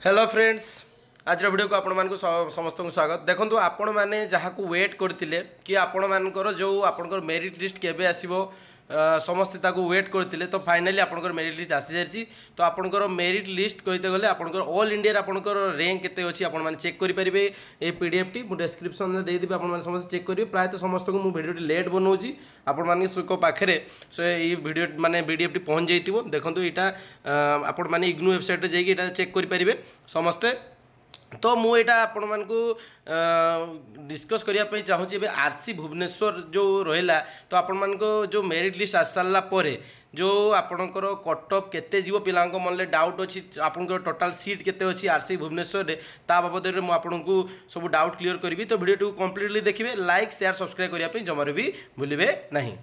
Hello friends, आज video को आपण मानक समस्त को स्वागत। देखो आपण मैंने जहाँ को वेट करते कि आपण मानकर जो आपंकर मेरिट लिस्ट केबे आसीबो समस्ते ताको वेट करते तो फाइनाली आपंकर मेरिट लिस्ट आसी जाइए। तो आपंकर मेरिट लिस्ट कहते गले आपंकर ऑल इंडिया आपंकर रैंक केते अछि आपण माने चेक करि परिबे। ए पीडीएफ टी मु डिस्क्रिप्शन में दे देबे, आपण माने समस्त चेक करिवे। प्रायतः समस्त को मु वीडियो लेट बनौछि, आपण माने को पाखरे सो ए वीडियो माने पीडीएफ टी पहुंच जाइतिबो। देखंतु एटा आपण माने इग्नू वेबसाइट रे जाइके एटा चेक करि परिबे समस्ते। तो मुझा आपण मान डिस्कस करने चाहूँगी आरसी भुवनेश्वर जो रहा। तो आपण मान जो मेरिट लिस्ट आस सारा पर जो आपणकर कटअफ केते जीव पिला मन में डाउट अच्छी आपंकर टोटाल सीट केते अच्छी आरसी भुवनेश्वर रे ता बाबद में आपको सब डाउट क्लियर करी। तो वीडियो कंप्लीटली देखिए, लाइक शेयर सब्सक्राइब करने जमार भी भूलिए नहीं।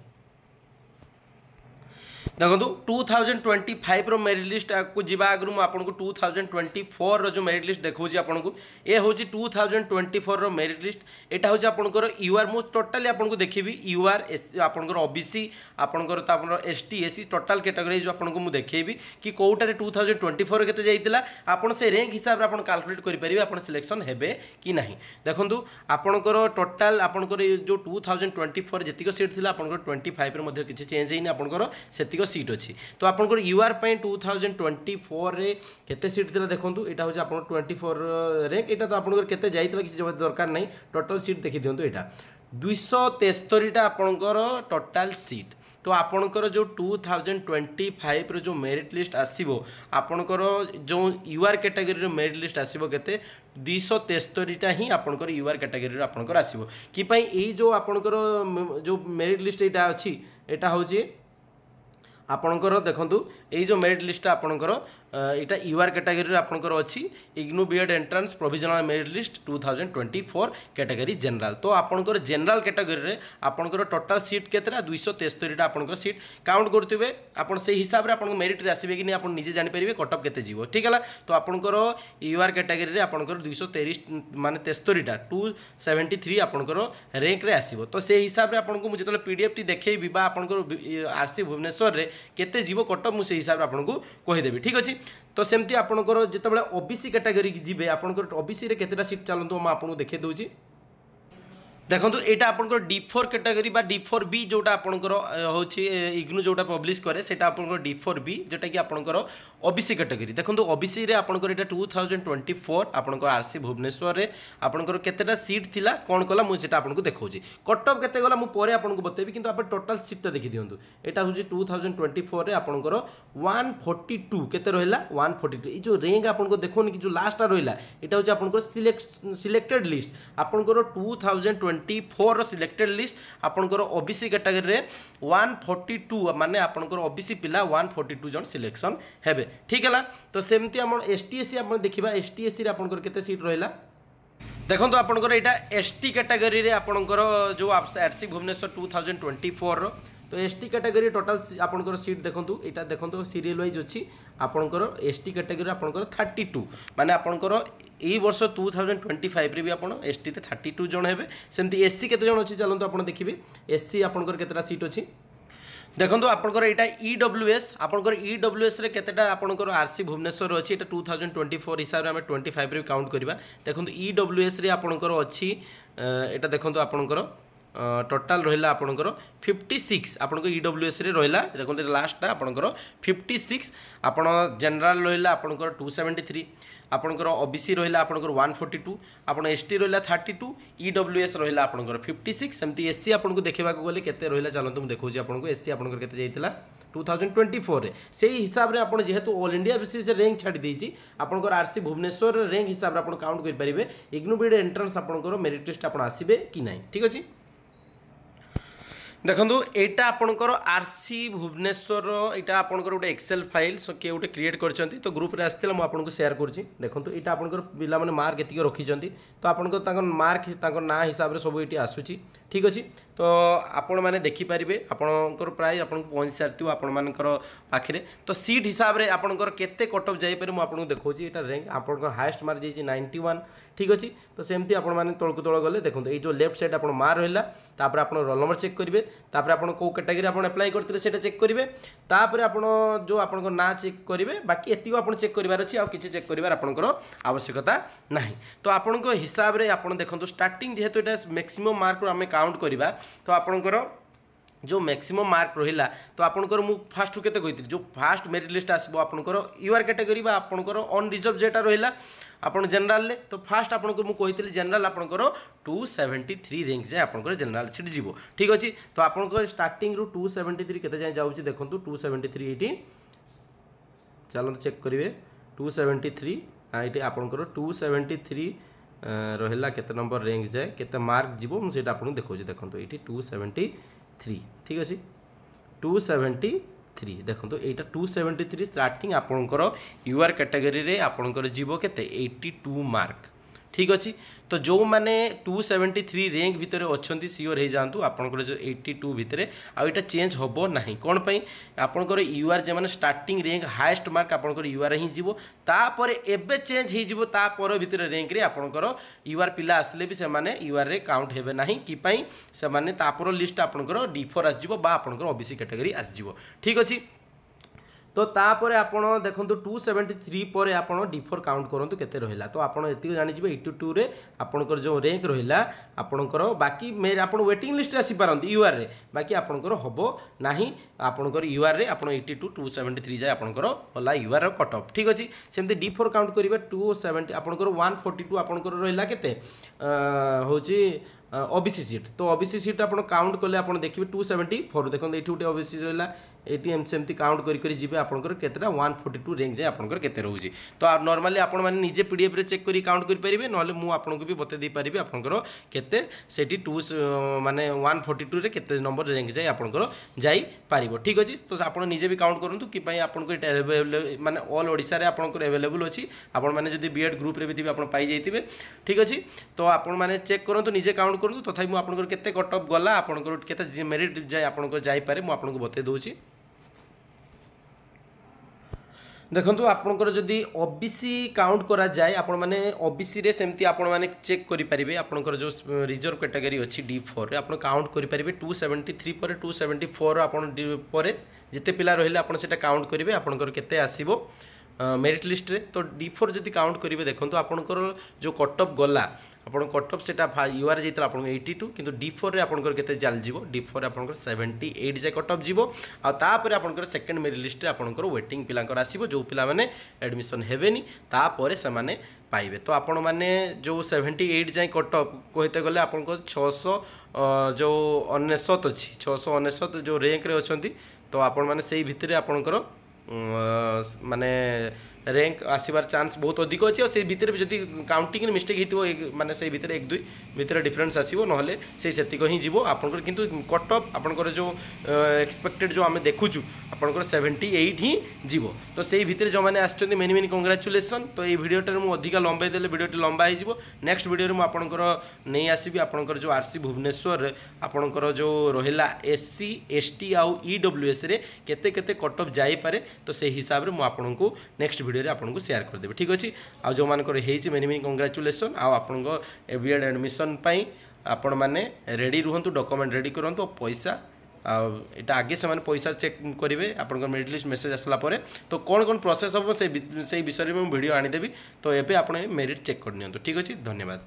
देखो 2025 रो मेरिट लिस्ट को जीवा आगु मुझे 2024 रो जो मेरिट लिस्ट देखा आपको ये हूँ 2024 रो मेरिट लिस्ट। यहाँ हूँ आपंकर यूआर मु टोटाली आपको देखी यूआर आपंकर ओबीसी आपंकर एसटी एससी टोटाल कैटेगरी जो आपको मुझे देखी कि कौटारे 2024 के जाइए आपन से रैंक हिसाब से कैलकुलेट करेंगे आप सिलेक्शन हेबे कि नहीं। देखो आपंकर टोटाल आपंकर जो 2024 जी सीट थी आपंकर 25 किसी चेंज होनी आपंकर से सीट अच्छी। तो आपंकर यूआर 2024 रे केते सीट थिला देखंतु। एटा हो आपन 24 रैंक। एटा तो आपनकर केते जाइतला किसी दरकार नहीं, टोटल सीट देखि दियंतु। एटा 273 टा आपनकर टोटल सीट। तो आपनकर जो 2025 रो जो मेरिट लिस्ट आसीबो आपनकर जो यूआर कैटेगरी रो मेरिट लिस्ट आसीबो केते 273 टा ही आपनकर यूआर कैटेगरी रो आपनकर आसीबो। कि पई एई जो आपनकर जो मेरिट लिस्ट एटा अछि एटा होची आपणकर देखंतु ये जो मेरिट लिस्ट आपणकर यहाँ यूआर कैटेगरी आपणकर अच्छी IGNOU BEd entrance provisional merit list 2024 category general. तो आपणकर जनरल कैटेगरी रे आपणकर टोटल सीट केतरा 273 टा आपणकर सीट काउंट करथिबे। आपण से हिसाब रे आपन मेरिट रे आसीबे कि नहीं आपण निजे जानि परिबे कटअप केते जीवो। ठीक है, तो आपणकर यूआर कैटेगरी रे आपणकर 223 माने 73 टा 273 आपणकर रैंक रे आसीबो। तो से हिसाब रे आपनको मु जतले पीडीएफ टी देखैबी बा आपणकर आरसी भुवनेश्वर रे केते जीव कटअप मुझे हिसाब से आपको कहीदेवी। ठीक अच्छे, तो सेमती आपंकर जिते ओबीसी कैटेगरी की जी आपंकर ओबीसी रे केतेटा सीट चलतु मैं आपको देखे दूसरी। देखो यहाँ आपंकर D4 कैटेगरी बा D4B जोटा आपंकर हूँ इग्नू जोटा पब्लिश करे सेटा आपंकर D4B जोटा कि आपंकर ओबीसी कैटेगरी। देखो ओबीसी रे आपंकर एटा 2024 आपंकर आरसी भुवनेश्वर रे आपंकर केतेटा सीट थिला कोन कला मु सेटा आपनको देखौची। कटअप केते गला मु परे आपनको बतेबी, किंतु आप टोटल सीट तो देखि दियंतु। एटा हूँ 2024 रे आपंकर 142 केते रहला 142। ई जो रैंक आपनको देखोनी कि जो लास्ट रहला एटा हूँ आपंकर सिलेक्टेड लिस्ट आपंकर 2024 सिलेक्टेड लिस्ट आपंकर ओबीसी कैटेगरी रे 142 माने आपंकर ओबीसी पिला 142 जन सिलेक्शन हेबे। ठीक है, तो सेमती हम एसटीएससी आप देखा एसटीएससी रे आपंकर केते सीट रहला। देखो आपंकर एटा एसटी कैटेगरी रे आपंकर जो आरसी भुवनेश्वर 2024 रो। तो एसटी कैटेगरी टोटल आपंकर सीट देखो यहाँ देखो सीरियल वाइज अच्छी आपंकर एसटी कैटेगरी आपंकर 32 माने आपंकर यही वर्ष 2025 रे भी आप एसटी रे 32 जन हेबे। सेमती एससी केते जन अच्छी चलते आप देखिए एससी आपंकर केतेटा सीट अच्छी। देखो आपंकर यहाँ ईडब्ल्यूएस आपंकर ईडब्ल्यूएस रे केतेटा आपंकर आरसी भुवनेश्वर अच्छी 2024 हिसाब से आम 25 रे काउंट करवा। देखो ईडब्ल्यूएस रे आपंकर अच्छी यहाँ देखो आपंकर टोटाल रहा आपंकर 56 आपंक ईडब्ल्यूएस रे रहा। देखो लास्टा आपंकर 56 आपण जनरल रहा आपंकर 273 आपंकर ओबीसी रहा आपंकर 142 आपण एसटी रहा 32 ईडब्ल्यूएस रहा आपंकर 56 सेमती एससी आपको देखा गले केते रहा चलते मुझे देखा आपको एससी आपंकर केते जाइतिला 2024 रे से हिसाब रे आपण जेहेतु ऑल इंडिया बेसिस रैंक छाड़ी देछि आपंकर आरसी भुवनेश्वर रैंक हिसाब रे आपण काउंट कर पारिबे। इग्नू बीएड एंट्रांस आपंकर मेरिट लिस्ट आपण आसीबे कि नहीं। ठीक अछि, देखो यहाँ आपंकर आरसी भुवनेश्वर यहाँ आपंकर गोटे एक्सेल फाइल किए गोटे क्रिएट कर तो ग्रुप रे आसला मुझे शेयर करुँची। देखो यहाँ आपंकर पिला मार्क एतिक रखी तो आपंकर मार्क ना हिसाब से सब ये आसूँ ठीक अच्छे। तो आपण मैंने देखिपारे आपणकर प्राय आपको पहुँच सारी आपर पाखे। तो सीट हिसाब से आपंकर केते कट ऑफ जापर मुझे देखा यहाँ रैंक आपंकर हाएस्ट मार्क जाइए 91। ठीक अच्छे। तो सेमती आपण मैंने तौक तल गले देखो ये जो लेफ्ट साइड आप मार रहा तापर आप रोल नंबर चेक करेंगे तापर आप कैटेगरी आप अप्लाई करते से चेक करेंगे तापर आप जो आप ना चेक करेंगे बाकी एति आप चेक करार अच्छी आउ किसी चेक करार आपंकर आवश्यकता ना। तो आपण हिसाब से आप देखो स्टार्टिंग जेहेतु ये मैक्सिमम मार्क आम काउंट करवा तो आपंकर जो मैक्सिमम मार्क रहा तो आपंकर मु फास्ट केते कही जो फास्ट मेरिट लिस्ट आसो आपंकर यूआर कैटेगरी आपंकर ऑन रिजर्व जेटा रहा आपन जनरल तो फास्ट आपको मुझे जनरल आपंकर 273 रैंक जाए आपंकर जनरल सीट जीव। ठीक अच्छे। तो आपंकर स्टार्टिंग रु 273 केते जाए जाऊँगी देखो 273 ये चलो चेक करेंगे 273 ये आपंकर 273 रहा केते नंबर रैंक जाए केते मार्क जीव मुझे आपको देखो देखो ये 273। ठीक अच्छे 273 देखो यहाँ 273 स्टार्टिंग आपंकर यूआर कैटेगरी आपंकर जीव केते 82 मार्क। ठीक अच्छे। तो जो मैंने 273 रैंक भितर अच्छा सियोर हो जातु आपंकर जो 82 भितर आईटा चेंज हम ना कौन पाई आपंकर यूआर जो मैंने स्टार्टिंग रैंक हाएस्ट मार्क आपंकर यूआर ही जीव तापर एबे चेंज हो तापर भितर रैंक रे आपंकर यूआर पिला आसले भी से यूआर रे काउंट हेबे नाही कि पाई से माने तापर लिस्ट आपंकर D4 आसजिवो बा आपंकर ओबीसी कैटेगरी आसजिवो। ठीक अच्छे। तो तापर आपण देखो 273 पर आप D4 काउंट करूँ केते रहा तो आप जानीजे 82 रे आपंकर जो रैंक रहा आपंकर बाकी आप वेटिंग लिस्ट आसीपारती यूआर रे बाकी आपंकर हम ना आपंकर यूआर रे आप 82 273 जाए आपंकर गला यूआर कट ऑफ। ठीक अच्छे। सेमती D4 काउंट करेंगे 270 आपंकर 142 आपंकर रहा केते हूँ ओबीसी सीट। तो ओबीसी सीट आप काउंट कले आप देखिए 274 देखो ये गोटे ओबीसी रहा ये सेमती काउंट करेंगे आपंकर केतेटा 142 रैंक जाए आपंकर केते रोचे। तो नॉर्मली आपण मैंने निजे पीडीएफ रे चेक करी काउंट करेंगे ना मुझे आपको भी बता दी पारि आपंकर केते सेठी 2 माने 142 रे केते नंबर रैंक जाए आपंकर जाई पारिबो। ठीक अच्छे। तो आप निजे भी काउंट करूँ कि आपको माने ऑल ओडिशा रे आपंकर अवेलेबल अच्छी आपण मैंने जब बीएड ग्रुप रे भी आप पाई जाइए। ठीक अच्छे। तो आपण मैंने चेक करूँ निजे काउंट करूँ तथापि मुझे आपंकर केते कट ऑफ गला आपंकर केते मेरिट जाए आपंकर जाई पारे मु आपको बता दूची। देखो आपंकर जदि ओबीसी काउंट करा जाए आपण माने ओबीसी रे सेमती आपण माने चेक करि परिबे आपनकर जो रिजर्व कैटेगरी अछि D4 रे आपण काउंट करि परिबे 273 पर 274 आपण पर जिते पिला रहिले आपण सेटा काउंट करिवे आपनकर केते आसीबो मेरिट लिस्ट रे। तो D4 जदि काउंट करेंगे देखो आपंकर जो कट ऑफ गला आप कट ऑफ से यूआर जाता आप 82 किंतु D4 रे आपंकर केते चल जीवो D4 आपंकर 78 जाए कट ऑफ जीवो आपर आपंकर सेकंड मेरिट लिस्ट रे आपंकर वेटिंग पिलांकर आसीबो जो पिला माने एडमिशन हेबेनी तापर से माने पाइबे। तो आपण माने जो 78 जाए कट ऑफ कहते गले आपंकर 600 जो 99 अच्छी 699 जो रैंक रे अछंती तो आपण माने सेही भितरे आपंकर माने रैंक आसबार चांस बहुत अधिक अच्छे और से भितर भी जदि काउंटिंग मिस्टेक हो माने से भितर 1-2 भितर डिफरेंस आसो ना से ही जीव आपंकर किंतु कट ऑफ आपंकर जो एक्सपेक्टेड जो आम देखुचु आपंकर 78 ही जीव। तो से भितर जो मैंने आसछन्ती मेनी मेनी कंग्राचुलेसन। तो ये वीडियोटे मु अधिका लंबाई देले वीडियोटी लंबा हो नेक्स्ट वीडियो में आपंकर नहीं आसबि आपंकर जो आरसी भुवनेश्वर आपंकर जो रहा SC ST आउ EWS रे केते केते कट ऑफ जाई पारे तो से हिसाब रे मु आपनको नेक्स्ट वीडियो रे आपनको शेयर कर देबे। ठीक अछि। आ जो मानकर हेछि मेनी मेनी कंग्राचुलेसन आ आपनको बीएड एडमिशन पई आपण माने रेडी रुहंतु डॉक्यूमेंट रेडी करंतु पैसा एटा आगे से माने पैसा चेक करेंगे आपन मेरिट लिस्ट मेसेज आसला परे तो कौन कौन प्रोसेस हम से विषय में वीडियो आनी देबी। तो एबे आपण मेरिट चेक कर नियंतु। ठीक अछि। धन्यवाद।